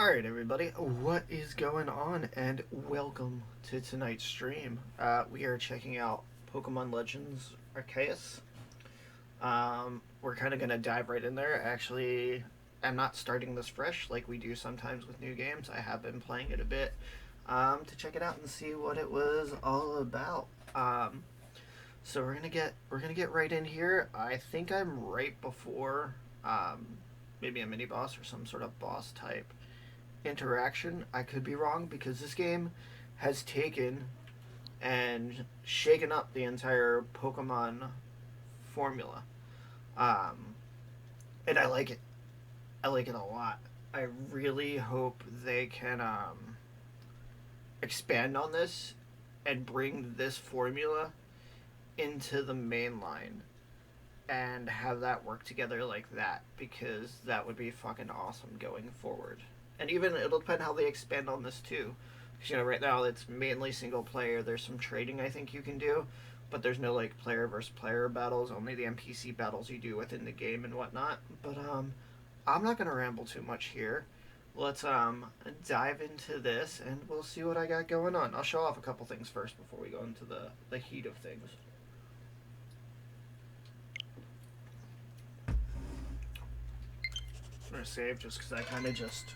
Alright, everybody, what is going on? And welcome to tonight's stream. We are checking out Pokemon Legends Arceus. We're kind of going to dive right in there. Actually, I'm not starting this fresh like we do sometimes with new games. I have been playing it a bit to check it out and see what it was all about. So we're gonna get right in here. I think I'm right before maybe a mini boss or some sort of boss type interaction. I could be wrong because this game has taken and shaken up the entire Pokemon formula. Um, and I like it. I like it a lot. I really hope they can expand on this and bring this formula into the main line and have that work together like that, because that would be fucking awesome going forward. And even it'll depend how they expand on this too. Because right now it's mainly single player. There's some trading I think you can do, but there's no like player versus player battles. Only the NPC battles you do within the game and whatnot. But I'm not gonna ramble too much here. Let's dive into this and we'll see what I got going on. I'll show off a couple things first before we go into the heat of things. I'm gonna save just because I kind of just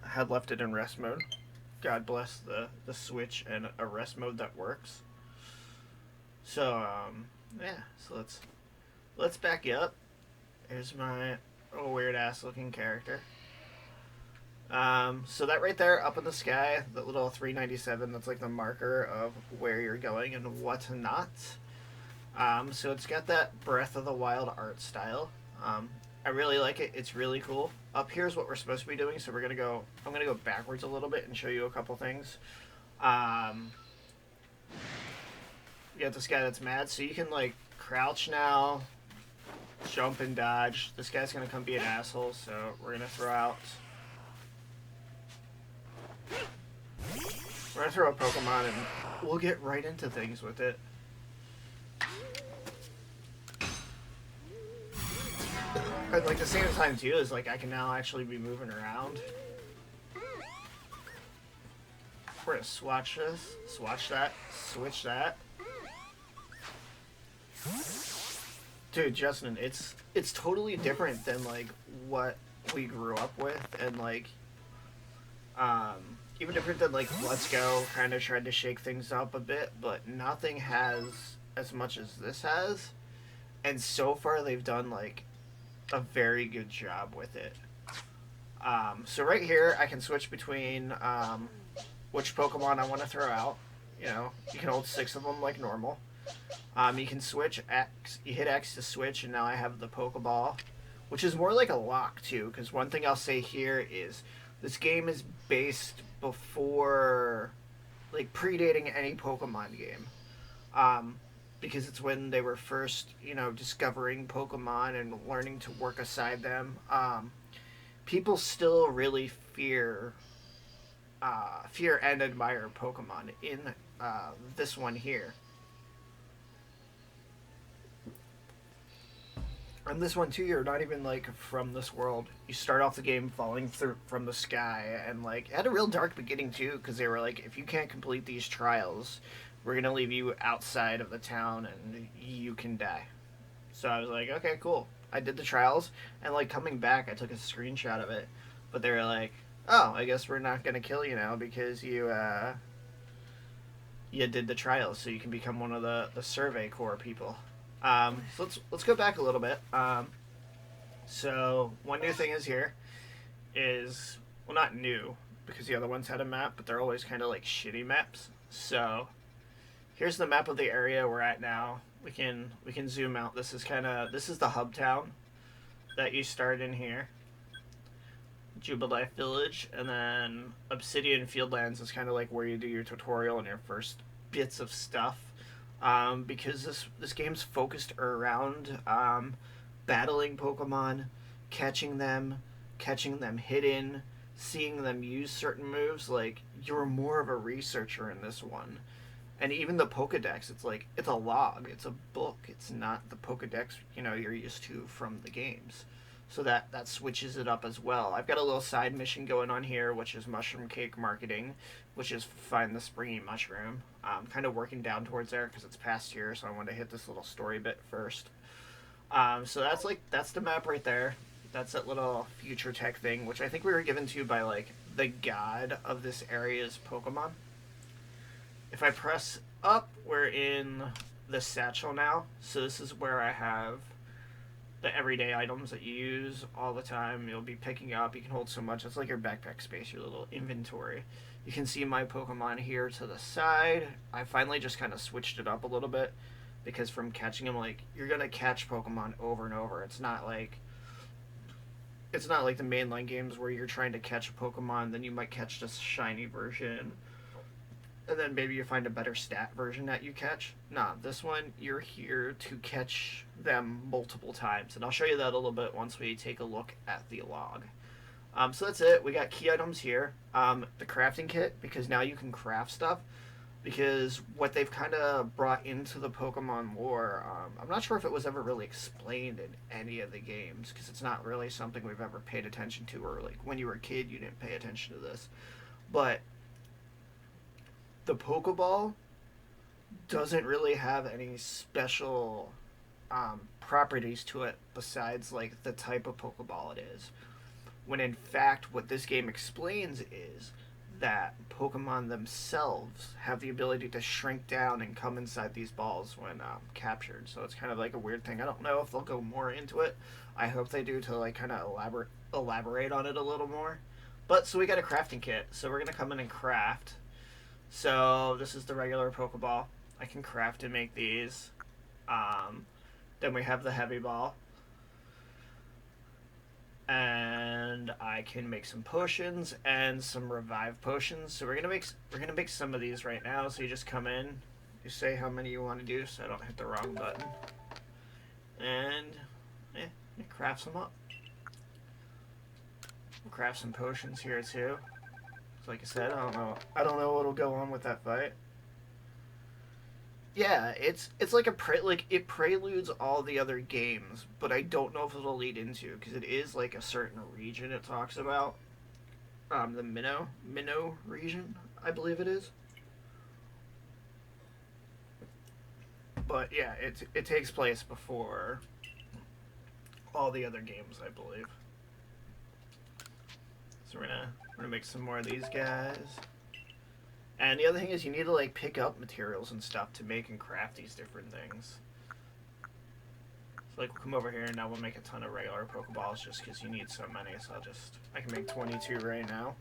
had left it in rest mode. God bless the Switch and a rest mode that works. So yeah, so let's back you up. Here's my weird ass looking character. So that right there up in the sky, that little 397, that's like the marker of where you're going and what's not. So it's got that Breath of the Wild art style. I really like it. It's really cool. Up here is what we're supposed to be doing, so I'm gonna go backwards a little bit and show you a couple things. You got this guy that's mad, so you can like crouch now, jump and dodge. This guy's gonna come be an asshole, so we're gonna throw out. We're gonna throw a Pokemon and we'll get right into things with it. But like the same time too is like I can now actually be moving around. We're gonna swatch this, swatch that, switch that. Dude, Justin, it's totally different than like what we grew up with, and like even different than like Let's Go kind of tried to shake things up a bit, but nothing has as much as this has. And so far they've done like a very good job with it. So right here I can switch between which Pokemon I want to throw out. You can hold 6 of them like normal. You can switch X. You hit X to switch, and now I have the Pokeball, which is more like a lock too. Because one thing I'll say here is this game is based before, like predating any Pokemon game. Because it's when they were first, discovering Pokemon and learning to work aside them. People still really fear and admire Pokemon in this one here. And this one too, you're not even like from this world. You start off the game falling through from the sky, and like it had a real dark beginning too, because they were like, if you can't complete these trials, we're gonna leave you outside of the town and you can die. So I was like, okay, cool. I did the trials, and like coming back, I took a screenshot of it, but they were like, oh, I guess we're not gonna kill you now because you did the trials, so you can become one of the Survey Corps people. So let's go back a little bit. So one new thing is here is, well, not new because the other ones had a map, but they're always kind of like shitty maps. So here's the map of the area we're at now. We can zoom out. This is the hub town that you start in here. Jubilife Village, and then Obsidian Fieldlands is kind of like where you do your tutorial and your first bits of stuff. Because this game's focused around battling Pokemon, catching them hidden, seeing them use certain moves. Like, you're more of a researcher in this one. And even the Pokedex, it's a log, it's a book, it's not the Pokedex you're used to from the games. So that switches it up as well. I've got a little side mission going on here, which is mushroom cake marketing, which is find the springy mushroom. I'm kind of working down towards there because it's past here, so I want to hit this little story bit first. So that's the map right there. That's that little future tech thing, which I think we were given to by like the god of this area's Pokemon. If I press up, we're in the satchel now. So this is where I have the everyday items that you use all the time. You'll be picking up. You can hold so much. It's like your backpack space, your little inventory. You can see my Pokemon here to the side. I finally just kind of switched it up a little bit because from catching them, like, you're going to catch Pokemon over and over. It's not like the mainline games where you're trying to catch a Pokemon, then you might catch this shiny version, and then maybe you find a better stat version that you catch. Nah, this one, you're here to catch them multiple times, and I'll show you that a little bit once we take a look at the log. So that's it. We got key items here. The crafting kit, because now you can craft stuff, because what they've kind of brought into the Pokemon lore, I'm not sure if it was ever really explained in any of the games, because it's not really something we've ever paid attention to, or like when you were a kid you didn't pay attention to this, but the Pokeball doesn't really have any special properties to it besides like the type of Pokeball it is, when in fact what this game explains is that Pokemon themselves have the ability to shrink down and come inside these balls when captured. So it's kind of like a weird thing. I don't know if they'll go more into it. I hope they do, to like kind of elaborate on it a little more. But so we got a crafting kit. So we're gonna come in and craft. So this is the regular Pokeball. I can craft and make these. Then we have the heavy ball. And I can make some potions and some revive potions. So we're gonna make some of these right now. So you just come in, you say how many you want to do, so I don't hit the wrong button, and you craft some up. We'll craft some potions here too. So like I said, I don't know what'll go on with that fight. Yeah, it's like it preludes all the other games, but I don't know if it'll lead into, because it is like a certain region it talks about. The Minnow region, I believe it is. But yeah, it takes place before all the other games, I believe. So we're gonna make some more of these guys. And the other thing is you need to like pick up materials and stuff to make and craft these different things. So like we'll come over here and now we'll make a ton of regular Pokeballs just because you need so many. So I can make 22 right now.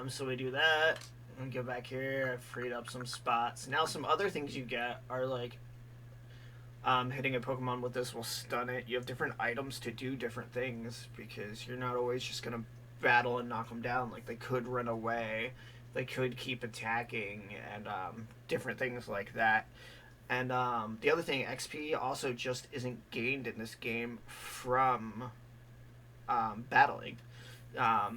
So we do that. And go back here. I've freed up some spots. Now some other things you get are like hitting a Pokemon with this will stun it. You have different items to do different things because you're not always just gonna battle and knock them down. Like they could run away, they could keep attacking, and different things like that. And the other thing, XP also just isn't gained in this game from battling.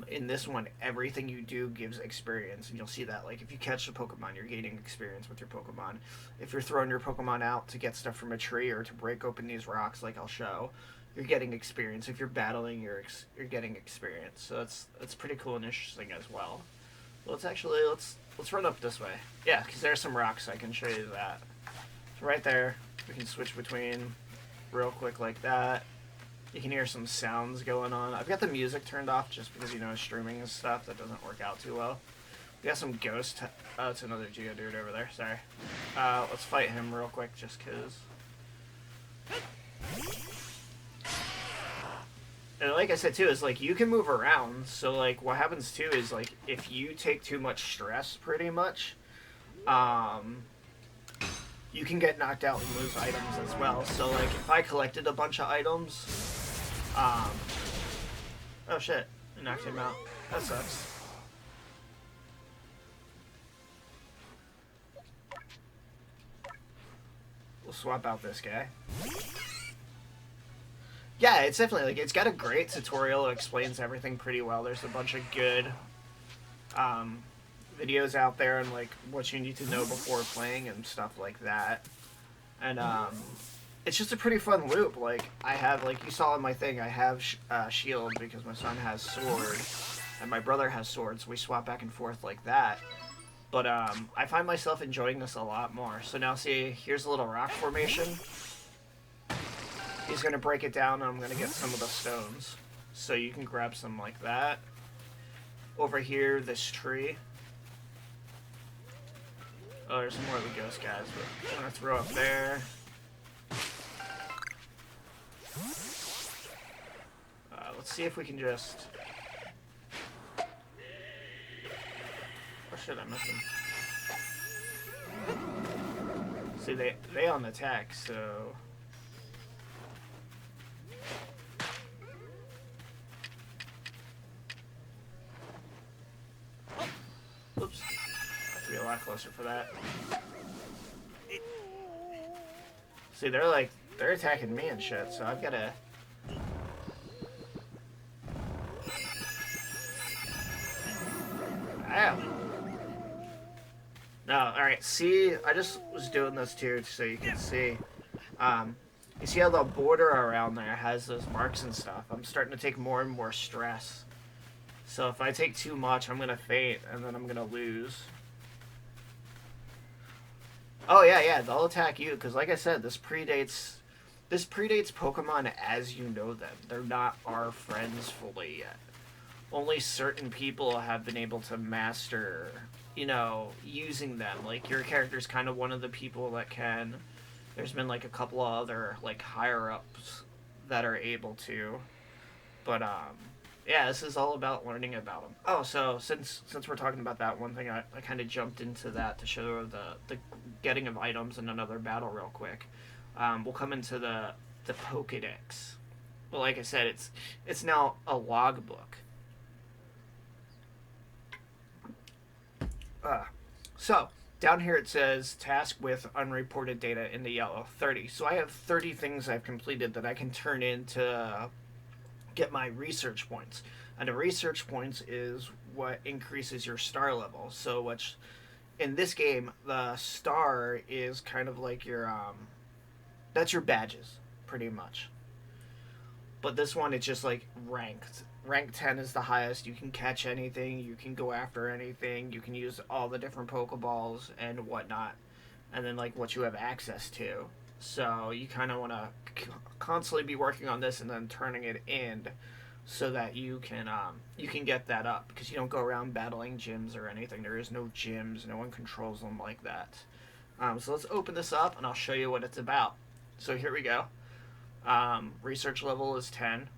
In this one, everything you do gives experience, and you'll see that like if you catch a Pokemon, you're gaining experience with your Pokemon. If you're throwing your Pokemon out to get stuff from a tree or to break open these rocks, like I'll show, you're getting experience. If you're battling, you're getting experience. So that's pretty cool and interesting as well. Let's run up this way. Yeah, because there's some rocks, so I can show you that. So right there, we can switch between real quick like that. You can hear some sounds going on. I've got the music turned off just because, streaming and stuff, that doesn't work out too well. We got some ghost. Oh, it's another Geodude over there. Sorry. Let's fight him real quick just because. And like I said too, is like you can move around. So like what happens too is like if you take too much stress, pretty much, you can get knocked out and lose items as well. So like if I collected a bunch of items, oh shit, I knocked him out. That sucks. We'll swap out this guy. Yeah, it's definitely, like, it's got a great tutorial. It explains everything pretty well. There's a bunch of good videos out there and, like, what you need to know before playing and stuff like that. And, it's just a pretty fun loop. Like, I have, like you saw in my thing, I have shield because my son has sword and my brother has sword, so we swap back and forth like that. But I find myself enjoying this a lot more. So now see, here's a little rock formation. He's gonna break it down and I'm gonna get some of the stones. So you can grab some like that. Over here, this tree. Oh, there's more of the ghost guys, but I'm gonna throw up there. Let's see if we can just... Oh shit, I missed them. See, they on attack, so... Oops. I have to be a lot closer for that. See, they're attacking me and shit, so I've gotta... Ow. No, alright, see, I just was doing this too so you can see. You see how the border around there has those marks and stuff? I'm starting to take more and more stress. So if I take too much, I'm gonna faint, and then I'm gonna lose. Oh yeah, they'll attack you, because like I said, this predates Pokemon as you know them. They're not our friends fully yet. Only certain people have been able to master, you know, using them. Like, your character's kind of one of the people that can. There's been, like, a couple of other, like, higher-ups that are able to. But, yeah, this is all about learning about them. Oh, so, since we're talking about that, one thing I kind of jumped into that to show the getting of items in another battle real quick. We'll come into the Pokedex. Well, like I said, it's now a logbook. So, down here it says task with unreported data in the yellow, 30. So I have 30 things I've completed that I can turn in to get my research points. And the research points is what increases your star level. So which, in this game, the star is kind of like your, that's your badges, pretty much. But this one, it's just like ranked. Rank 10 is the highest. You can catch anything. You can go after anything. You can use all the different Pokeballs and whatnot. And then, like, what you have access to. So you kind of want to constantly be working on this and then turning it in so that you can get that up. Because you don't go around battling gyms or anything. There is no gyms. No one controls them like that. So let's open this up and I'll show you what it's about. So here we go. Research level is 10.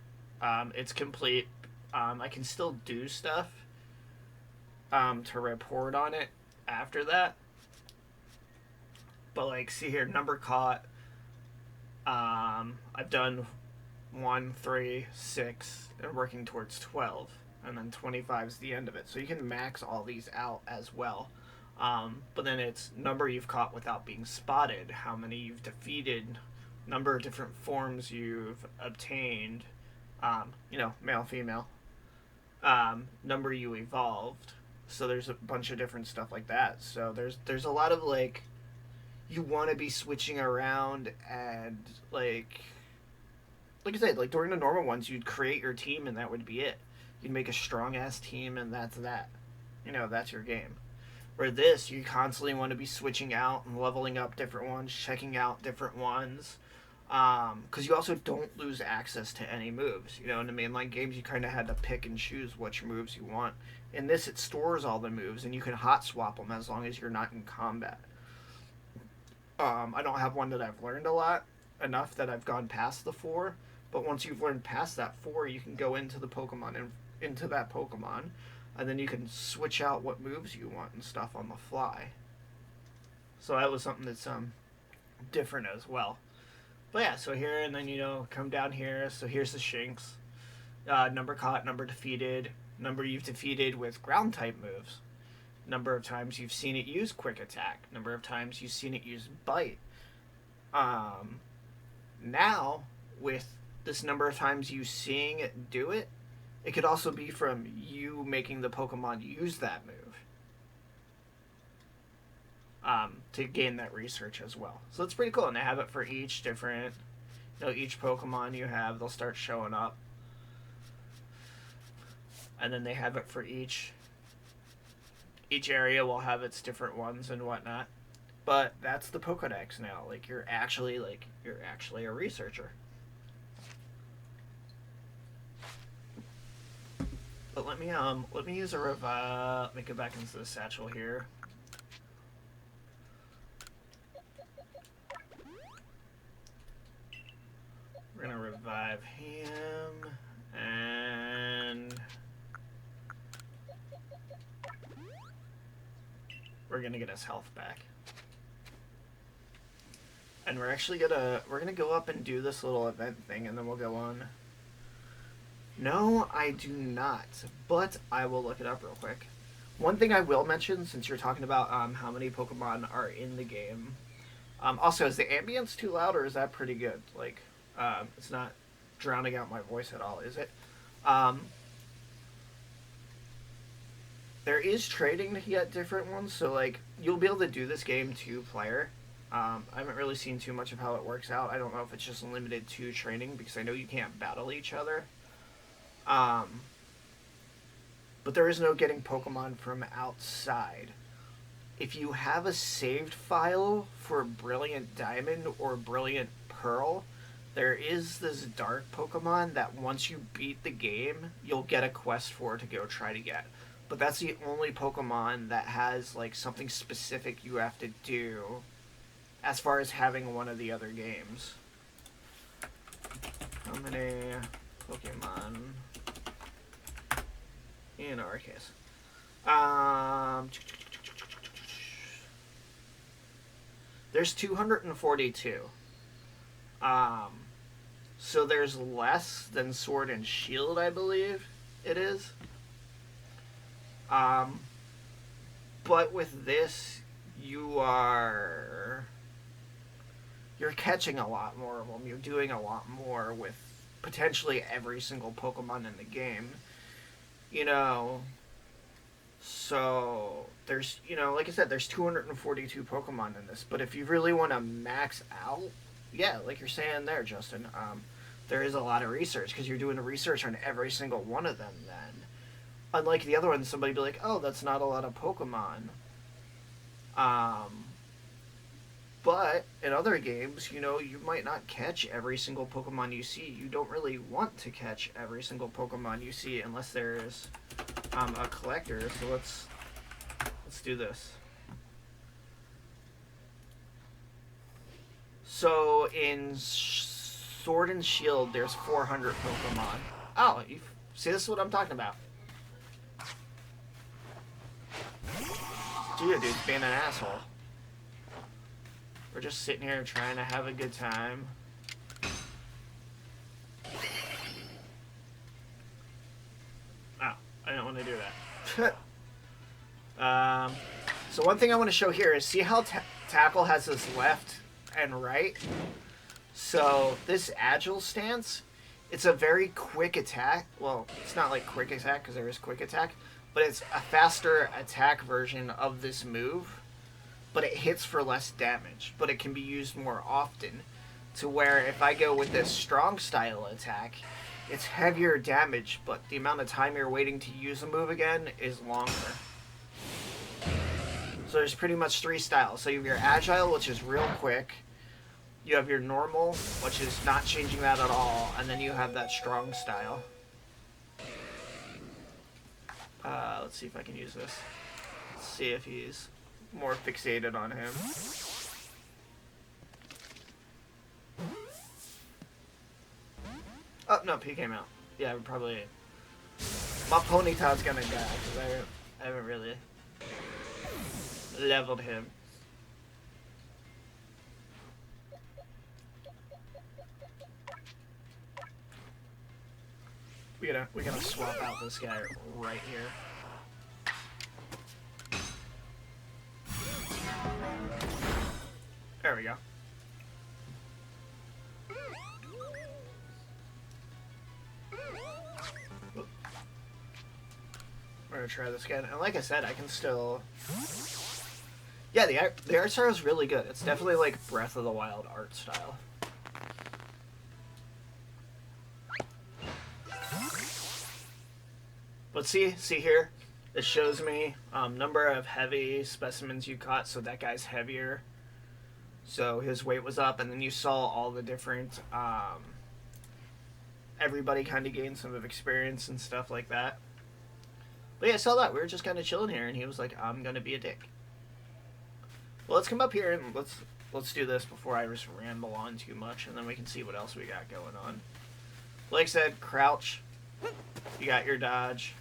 It's complete. I can still do stuff to report on it after that. But like, see here, number caught. I've done 1, 3, 6, and working towards 12. And then 25 is the end of it. So you can max all these out as well. But then it's number you've caught without being spotted, how many you've defeated, number of different forms you've obtained, you know, male, female, number you evolved. So there's a bunch of different stuff like that. So there's a lot of, like, you want to be switching around and, like I said, like, during the normal ones, you'd create your team and that would be it. You'd make a strong-ass team and that's that. You know, that's your game. Where this, you constantly want to be switching out and leveling up different ones, checking out different ones. Because you also don't lose access to any moves. You know, in the mainline games, you kind of had to pick and choose which moves you want. In this, it stores all the moves, and you can hot swap them as long as you're not in combat. I don't have one that I've learned a lot, enough that I've gone past the 4. But once you've learned past that 4, you can go into the Pokemon and into that Pokemon, and then you can switch out what moves you want and stuff on the fly. So that was something that's different as well. But yeah, so here, and then, you know, come down here. So here's the Shinx. Number caught, number defeated, number you've defeated with ground type moves, number of times you've seen it use quick attack, number of times you've seen it use bite. Now, with this number of times you seeing it do it, it could also be from you making the Pokemon use that move. to gain that research as well. So it's pretty cool, and they have it for each different, each Pokemon you have, they'll start showing up. And then they have it for each area will have its different ones and whatnot. But that's the Pokedex now. You're actually a researcher. But let me use a revive. Let me go back into the satchel here. We're gonna revive him, and we're gonna get his health back. And we're gonna go up and do this little event thing, and then we'll go on. No, I do not, but I will look it up real quick. One thing I will mention, since you're talking about how many Pokemon are in the game. Also, is the ambience too loud, or is that pretty good? It's not drowning out my voice at all, is it? There is trading to get different ones, so you'll be able to do this game 2-player. I haven't really seen too much of how it works out. I don't know if it's just limited to training, because I know you can't battle each other. But there is no getting Pokemon from outside. If you have a saved file for Brilliant Diamond or Brilliant Pearl, there is this dark Pokemon that once you beat the game, you'll get a quest for to go try to get. But that's the only Pokemon that has something specific you have to do as far as having one of the other games. How many Pokemon in Arceus? There's 242. So there's less than Sword and Shield, I believe it is. But with this, you're catching a lot more of them. You're doing a lot more with potentially every single Pokemon in the game. So there's, like I said, there's 242 Pokemon in this. But if you really want to max out, yeah, like you're saying there, Justin, there is a lot of research, because you're doing a research on every single one of them then. Unlike the other ones, somebody be like, oh, that's not a lot of Pokemon. But in other games, you might not catch every single Pokemon you see. You don't really want to catch every single Pokemon you see unless there's a collector. So let's do this. So in Sword and Shield, there's 400 Pokemon. Oh, see, this is what I'm talking about. Dude's being an asshole. We're just sitting here trying to have a good time. Oh, I didn't want to do that. So one thing I want to show here is, see how Tackle has this left and right? So this Agile stance, it's a very quick attack. Well, it's not like quick attack, because there is quick attack, but it's a faster attack version of this move. But it hits for less damage, but it can be used more often, to where if I go with this strong style attack, it's heavier damage, but the amount of time you're waiting to use a move again is longer. So there's pretty much 3 styles. So you have your Agile, which is real quick. You have your Normal, which is not changing that at all, and then you have that strong style. Let's see if I can use this. Let's see if he's more fixated on him. Oh, no, he came out. Yeah, probably. My Ponyta's gonna die, because I haven't really leveled him. We're gonna swap out this guy right here. There we go. We're gonna try this again, and like I said, I can still... Yeah, the art style is really good. It's definitely like Breath of the Wild art style. But see here, it shows me number of heavy specimens you caught. So that guy's heavier, so his weight was up, and then you saw all the different. Everybody kind of gained some of experience and stuff like that. But yeah, I saw that. We were just kind of chilling here, and he was like, "I'm gonna be a dick." Well, let's come up here and let's do this before I just ramble on too much, and then we can see what else we got going on. Like I said, crouch. You got your dodge.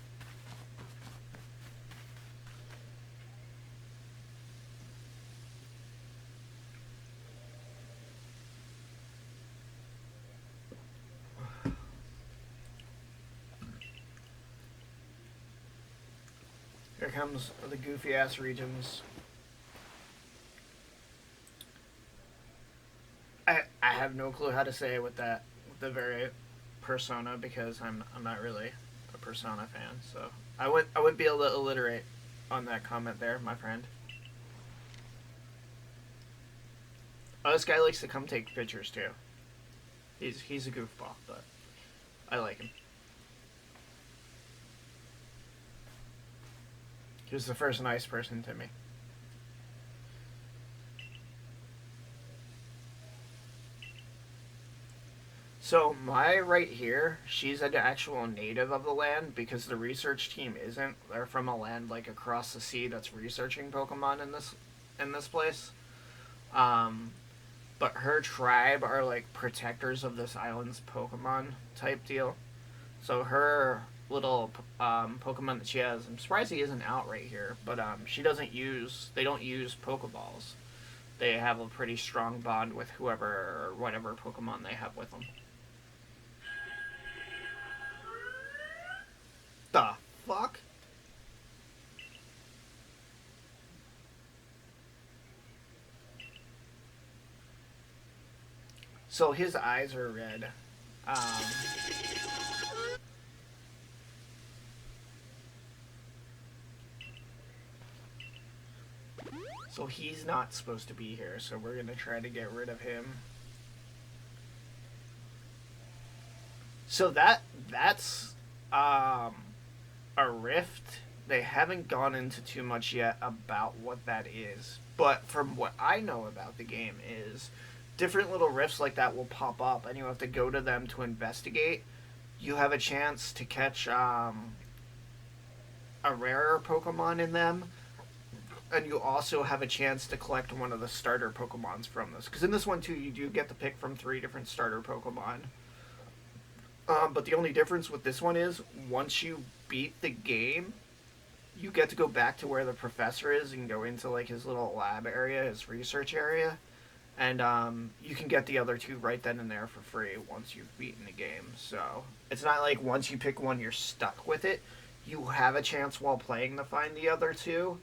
Here comes the goofy ass regions. I have no clue how to say it with the very Persona, because I'm not really a Persona fan, so I wouldn't be able to alliterate on that comment there, my friend. Oh, this guy likes to come take pictures too. He's a goofball, but I like him. He was the first nice person to me. So my right here, she's an actual native of the land, because the research team isn't. They're from a land like across the sea that's researching Pokemon in this place. But her tribe are like protectors of this island's Pokemon type deal. So her little Pokemon that she has, I'm surprised he isn't out right here, but they don't use Pokeballs. They have a pretty strong bond with whoever or whatever Pokemon they have with them. The fuck? So his eyes are red. Um, so he's not supposed to be here, so we're gonna try to get rid of him. So that's a rift. They haven't gone into too much yet about what that is, but from what I know about the game is different little rifts like that will pop up, and you have to go to them to investigate. You have a chance to catch a rarer Pokemon in them, and you also have a chance to collect one of the starter Pokemons from this. Because in this one too, you do get to pick from 3 different starter Pokemon. But the only difference with this one is once you beat the game, you get to go back to where the professor is and go into like his little lab area, his research area, and you can get the other 2 right then and there for free once you've beaten the game. So it's not like once you pick one you're stuck with it. You have a chance while playing to find the other 2,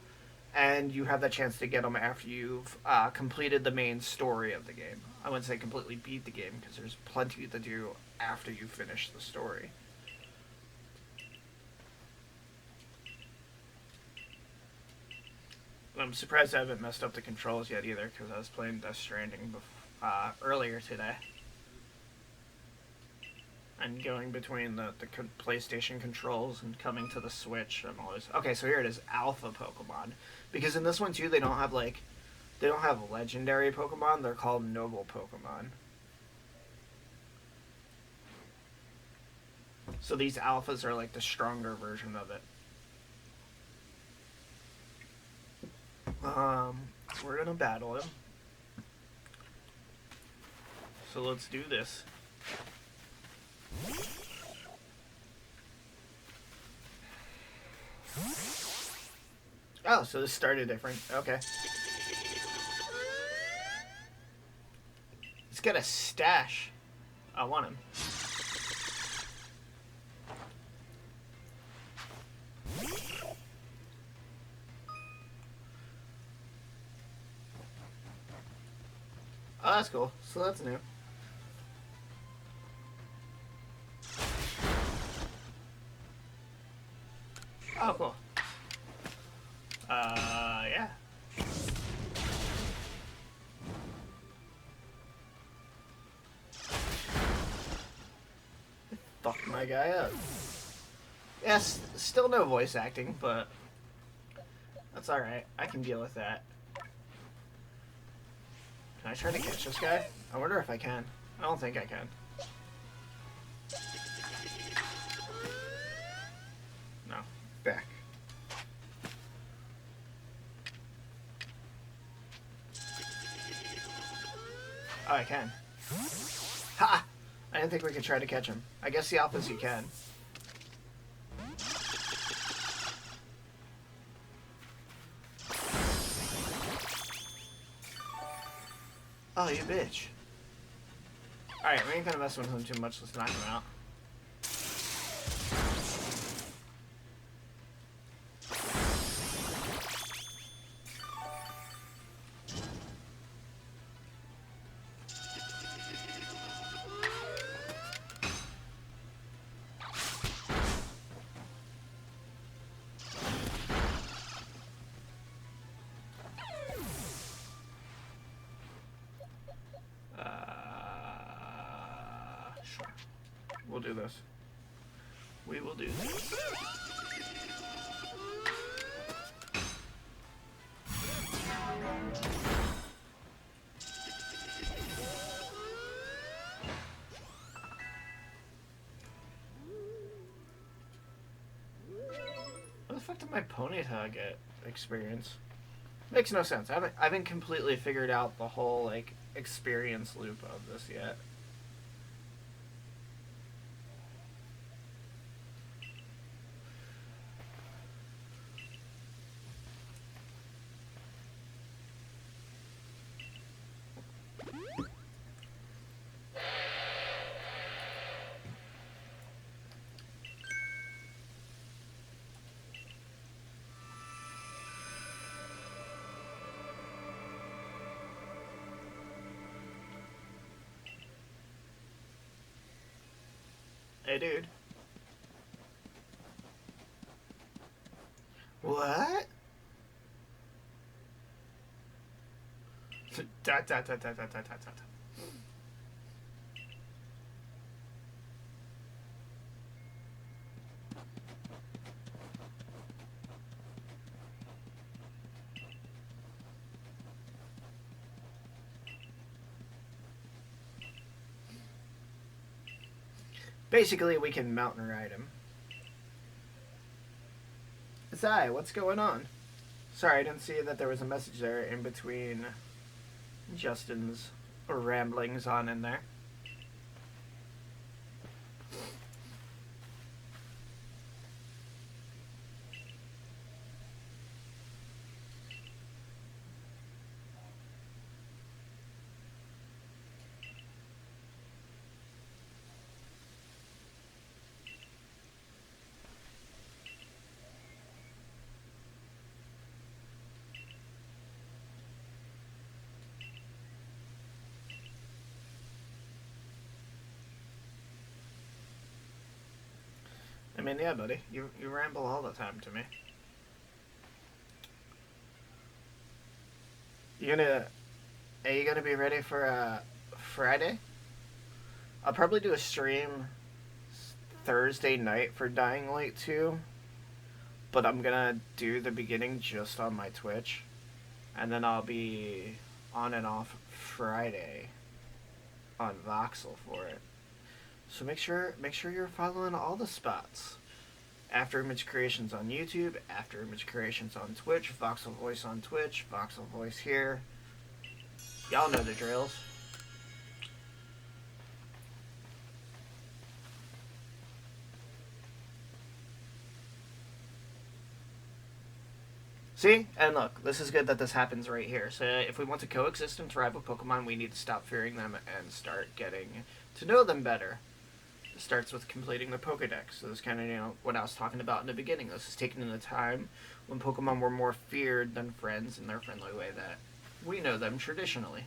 and you have that chance to get them after you've completed the main story of the game. I wouldn't say completely beat the game, because there's plenty to do after you finish the story. I'm surprised I haven't messed up the controls yet either, because I was playing Death Stranding earlier today. And going between the PlayStation controls and coming to the Switch, I'm always... Okay, so here it is, Alpha Pokemon. Because in this one too, they don't have legendary Pokemon, they're called noble Pokemon. So these alphas are like the stronger version of it. We're gonna battle him. So let's do this. Oh, so this started different. Okay. He's got a stash. I want him. Oh, that's cool. So that's new. Oh, cool. Yeah. fucked my guy up. Yes, still no voice acting, but that's alright. I can deal with that. Can I try to catch this guy? I wonder if I can. I don't think I can. No. Back. Oh, I can. Ha! I didn't think we could try to catch him. I guess the alphas you can. Oh, you bitch. Alright, we ain't gonna mess with him too much. Let's knock him out. Sure. We'll do this. We will do this. What the fuck did my Ponyta get experience? Makes no sense. I haven't completely figured out the whole, like, experience loop of this yet. Hey, dude. What? Dot, dot, dot, dot, dot, dot, dot, dot. Basically, we can mountain ride him. Zai, what's going on? Sorry, I didn't see that there was a message there in between Justin's ramblings on in there. I mean, yeah, buddy. You ramble all the time to me. Are you gonna be ready for Friday? I'll probably do a stream Thursday night for Dying Light 2, but I'm gonna do the beginning just on my Twitch, and then I'll be on and off Friday on Voxel for it. So make sure you're following all the spots. After Image Creations on YouTube, After Image Creations on Twitch, Voxel Voice on Twitch, Voxel Voice here. Y'all know the drills. See? And look, this is good that this happens right here. So if we want to coexist and thrive with Pokemon, we need to stop fearing them and start getting to know them better. It starts with completing the Pokedex. So this kind of, what I was talking about in the beginning. This is taken in a time when Pokemon were more feared than friends in their friendly way that we know them traditionally.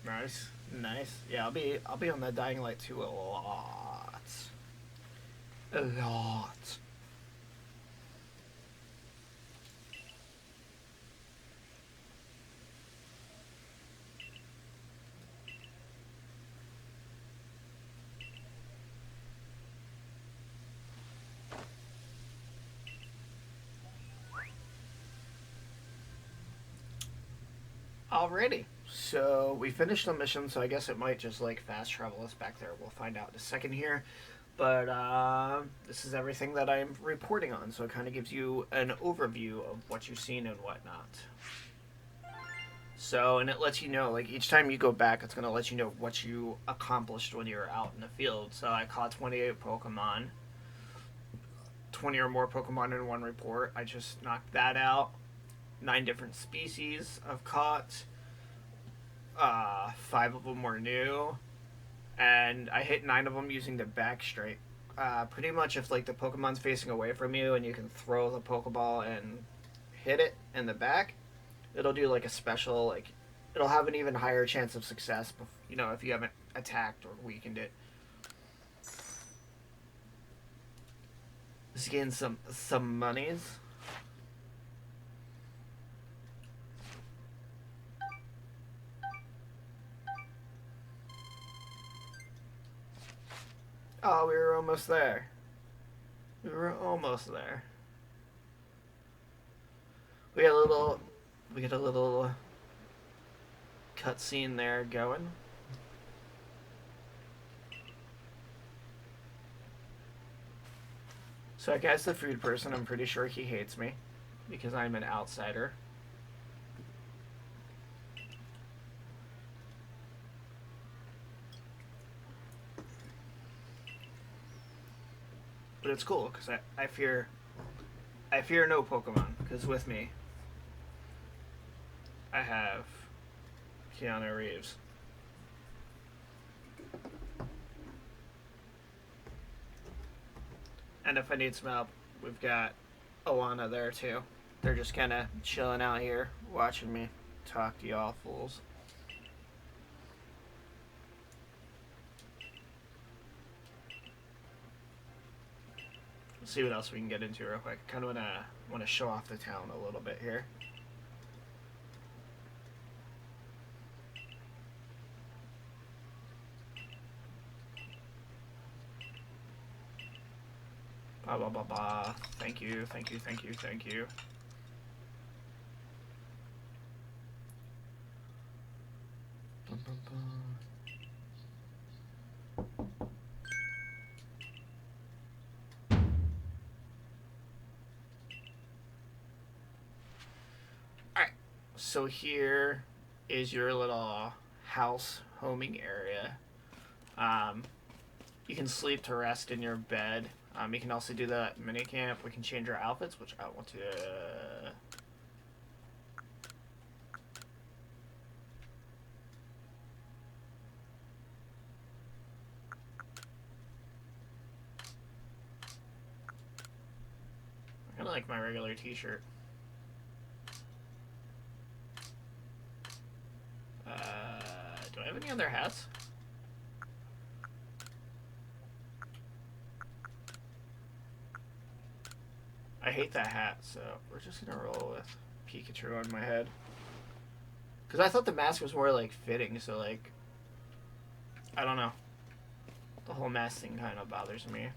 Nice, nice. Yeah, I'll be on that Dying Light 2 a lot. A lot. Alrighty. So we finished the mission, so I guess it might just like fast travel us back there. We'll find out in a second here. But this is everything that I'm reporting on, so it kind of gives you an overview of what you've seen and whatnot. So, and it lets you know, like each time you go back, it's going to let you know what you accomplished when you were out in the field. So I caught 28 Pokemon, 20 or more Pokemon in one report. I just knocked that out. 9 different species I've caught. 5 of them were new. And I hit 9 of them using the back straight. Pretty much if like the Pokemon's facing away from you and you can throw the Pokeball and hit it in the back, it'll do like a special, like it'll have an even higher chance of success, you know, if you haven't attacked or weakened it. Just getting some monies. Oh, we were almost there. We were almost there. We get a little cutscene there going. So I guess the food person, I'm pretty sure he hates me because I'm an outsider. But it's cool because I fear no Pokemon, because with me I have Keanu Reeves. And if I need some help, we've got Alana there too. They're just kind of chilling out here, watching me talk to y'all fools. Let's see what else we can get into real quick. Kind of want to show off the town a little bit here. Blah, blah, blah, blah. Thank you, thank you, thank you, thank you. Bum, bum, bum. Alright, so here is your little house homing area. You can sleep to rest in your bed. You can also do that at minicamp. We can change our outfits, which I want to... I kind of like my regular t-shirt. Do I have any other hats? I hate that hat, so we're just gonna roll with Pikachu on my head. Because I thought the mask was more, like, fitting, so, like... I don't know. The whole mask thing kind of bothers me.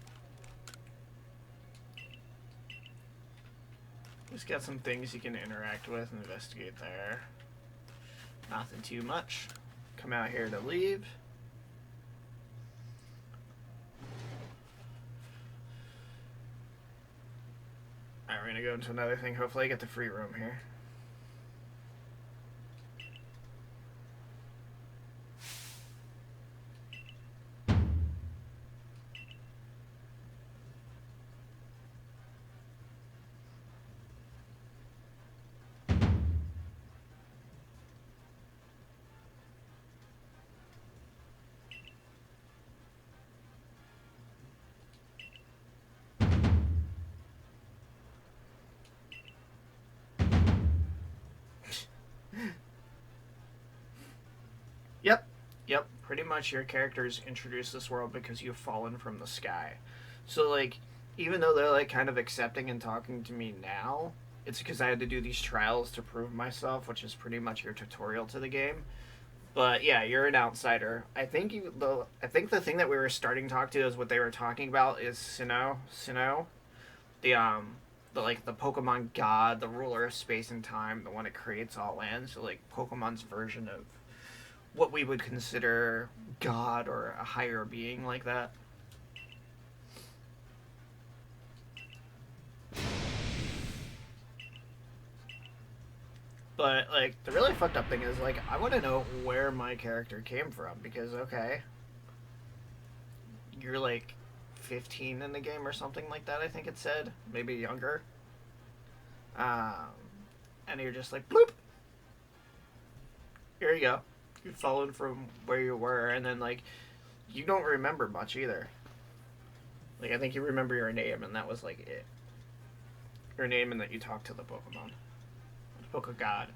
Just got some things you can interact with and investigate there. Nothing too much. Come out here to leave. Alright, we're gonna go into another thing. Hopefully I get the free room here. Yep, pretty much your characters introduce this world because you've fallen from the sky. So, like, even though they're, like, kind of accepting and talking to me now, it's because I had to do these trials to prove myself, which is pretty much your tutorial to the game. But, yeah, you're an outsider. I think the thing that we were starting to talk to is what they were talking about is Sinnoh. The the Pokemon God, the ruler of space and time, the one that creates all lands. So like Pokemon's version of what we would consider God or a higher being like that. But like the really fucked up thing is like I want to know where my character came from because okay, you're like 15 in the game or something like that. I think it said maybe younger. Um, and you're just like bloop. Here you go. You've fallen from where you were, and then like you don't remember much either. Like I think you remember your name, and that was like it. Your name, and that you talked to the Pokemon, the Poke God.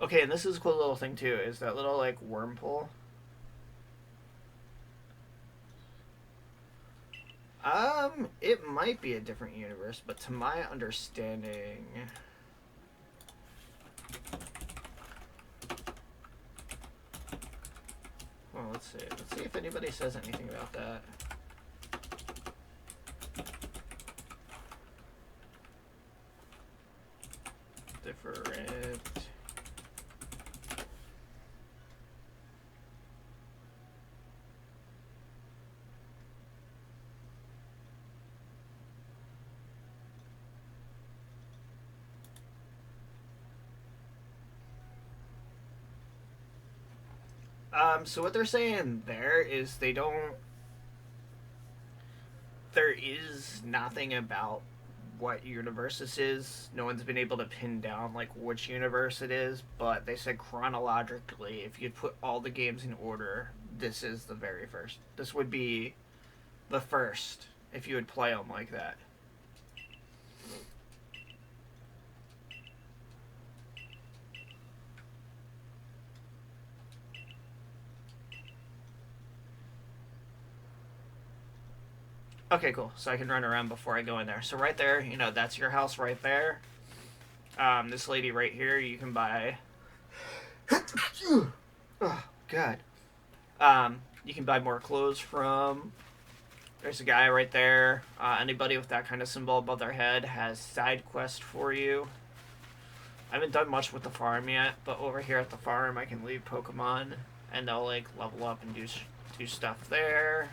Okay, and this is a cool little thing too. Is that little like worm pool? It might be a different universe, but to my understanding, well, let's see. Let's see if anybody says anything about that. Different. So what they're saying there is they don't. There is nothing about what universe this is. No one's been able to pin down like which universe it is, but they said chronologically, if you'd put all the games in order, this is the very first. This would be the first if you would play them like that. Okay, cool. So I can run around before I go in there. So right there, you know, that's your house right there. This lady right here, you can buy. Oh God. You can buy more clothes from. There's a guy right there. Anybody with that kind of symbol above their head has side quest for you. I haven't done much with the farm yet, but over here at the farm, I can leave Pokemon, and they'll like level up and do stuff there.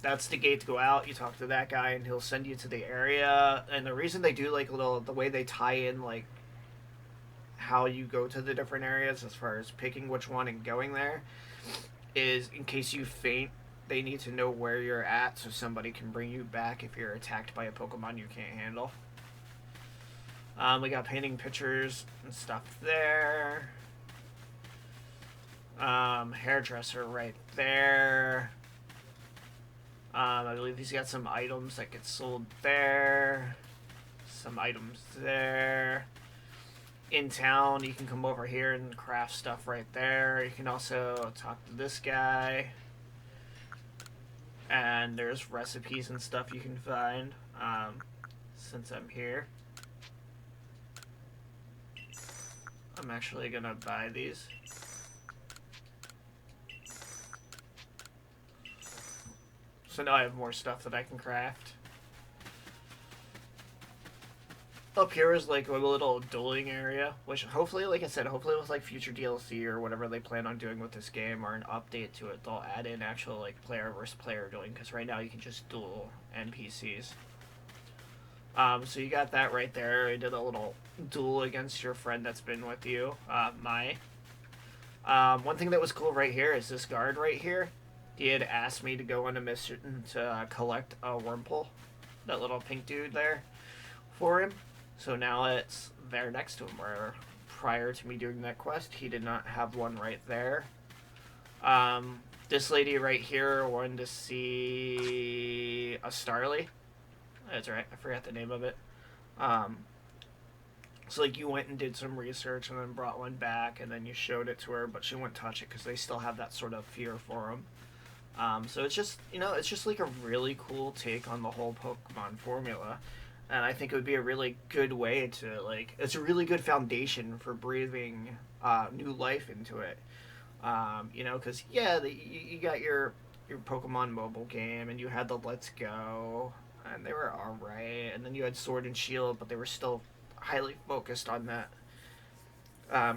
That's the gate to go out. You talk to that guy, and he'll send you to the area. And the reason they do like the way they tie in like how you go to the different areas as far as picking which one and going there is in case you faint, they need to know where you're at so somebody can bring you back if you're attacked by a Pokemon you can't handle. We got painting pictures and stuff there. Hairdresser right there. I believe he's got some items that get sold there. Some items there. In town, you can come over here and craft stuff right there. You can also talk to this guy. And there's recipes and stuff you can find since I'm here. I'm actually gonna buy these. So now I have more stuff that I can craft. Up here is like a little dueling area, which hopefully, like I said, hopefully with like future DLC or whatever they plan on doing with this game or an update to it, they'll add in actual like player versus player dueling, because right now you can just duel NPCs. So you got that right there. I did a little duel against your friend that's been with you, Mai. One thing that was cool right here is this guard right here. He had asked me to go on a mission to collect a Wurmple, that little pink dude there, for him. So now it's there next to him, where prior to me doing that quest, he did not have one right there. This lady right here wanted to see a Starly. That's right, I forgot the name of it. So like you went and did some research and then brought one back and then you showed it to her, but she wouldn't touch it because they still have that sort of fear for them. So it's just, you know, it's just like a really cool take on the whole Pokemon formula. And I think it would be a really good way to, like, it's a really good foundation for breathing new life into it. You know, because yeah, you got your Pokemon mobile game, and you had the Let's Go, and they were all right, and then you had Sword and Shield, but they were still highly focused on that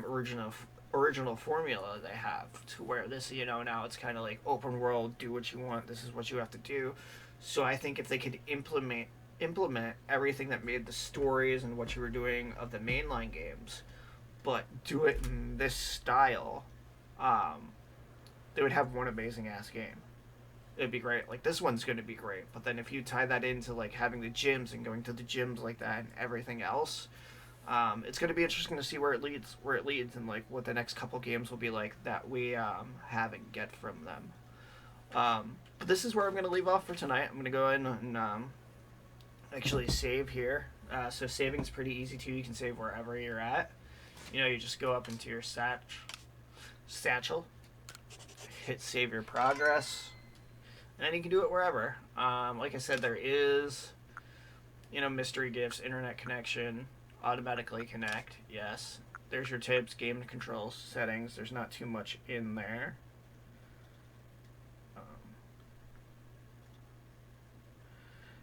original formula they have. To where this, you know, now it's kind of like open world, do what you want, this is what you have to do. So I think if they could implement everything that made the stories and what you were doing of the mainline games, but do it in this style, um, they would have one amazing ass game. It'd be great. Like this one's gonna be great, but then if you tie that into like having the gyms and going to the gyms like that and everything else, it's gonna be interesting to see where it leads. Where it leads, and like what the next couple games will be like that we have and get from them. But this is where I'm gonna leave off for tonight. I'm gonna go in and actually save here. So saving's pretty easy too. You can save wherever you're at. You know, you just go up into your satchel, hit save your progress, and you can do it wherever. Like I said, there is, you know, mystery gifts, internet connection, automatically connect. Yes, there's your tips, game controls, settings. There's not too much in there.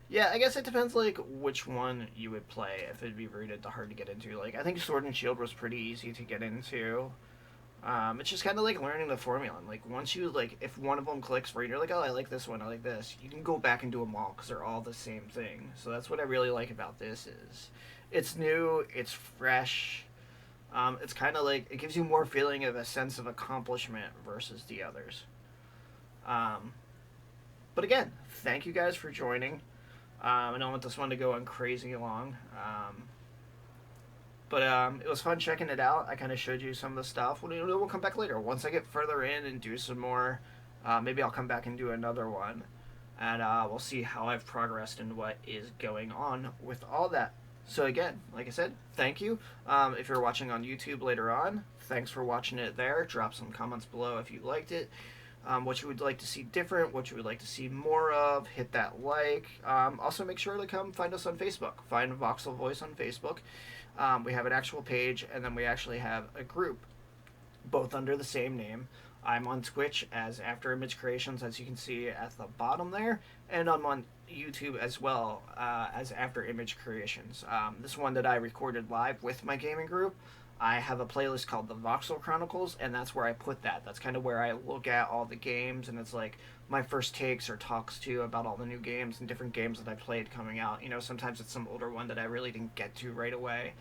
Yeah, I guess it depends like which one you would play. If it'd be rated the hard to get into. Like I think Sword and Shield was pretty easy to get into. It's just kind of like learning the formula. And like once you like, if one of them clicks for you, you're like, oh, I like this one, I like this. You can go back and do them all because they're all the same thing. So that's what I really like about this is, it's new, it's fresh. It's kind of like it gives you more feeling of a sense of accomplishment versus the others. Um, but again, thank you guys for joining. I don't want this one to go on crazy long. But it was fun checking it out. I kind of showed you some of the stuff. We'll come back later. Once I get further in and do some more, maybe I'll come back and do another one. And we'll see how I've progressed and what is going on with all that. So again, like I said, thank you. If you're watching on YouTube later on, thanks for watching it there. Drop some comments below if you liked it. What you would like to see different, what you would like to see more of, hit that like. Also, make sure to come find us on Facebook. Find Voxel Voice on Facebook. We have an actual page, and then we actually have a group, both under the same name. I'm on Twitch as After Image Creations, as you can see at the bottom there, and I'm on YouTube as well as After Image Creations. This one that I recorded live with my gaming group, I have a playlist called the Voxel Chronicles, and that's where I put that. That's kind of where I look at all the games, and it's like my first takes or talks to about all the new games and different games that I played coming out. You know, sometimes it's some older one that I really didn't get to right away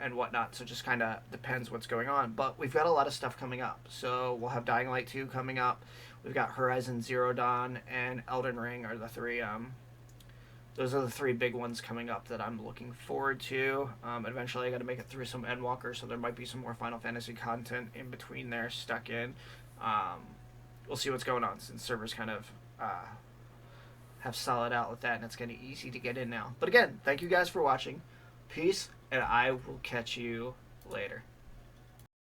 and whatnot, so it just kind of depends what's going on. But we've got a lot of stuff coming up. So we'll have Dying Light 2 coming up. We've got Horizon Zero Dawn and Elden Ring are the three those are the three big ones coming up that I'm looking forward to. Eventually, I got to make it through some Endwalker, so there might be some more Final Fantasy content in between there stuck in. We'll see what's going on since servers kind of have solid out with that, and it's getting easy to get in now. But again, thank you guys for watching. Peace, and I will catch you later.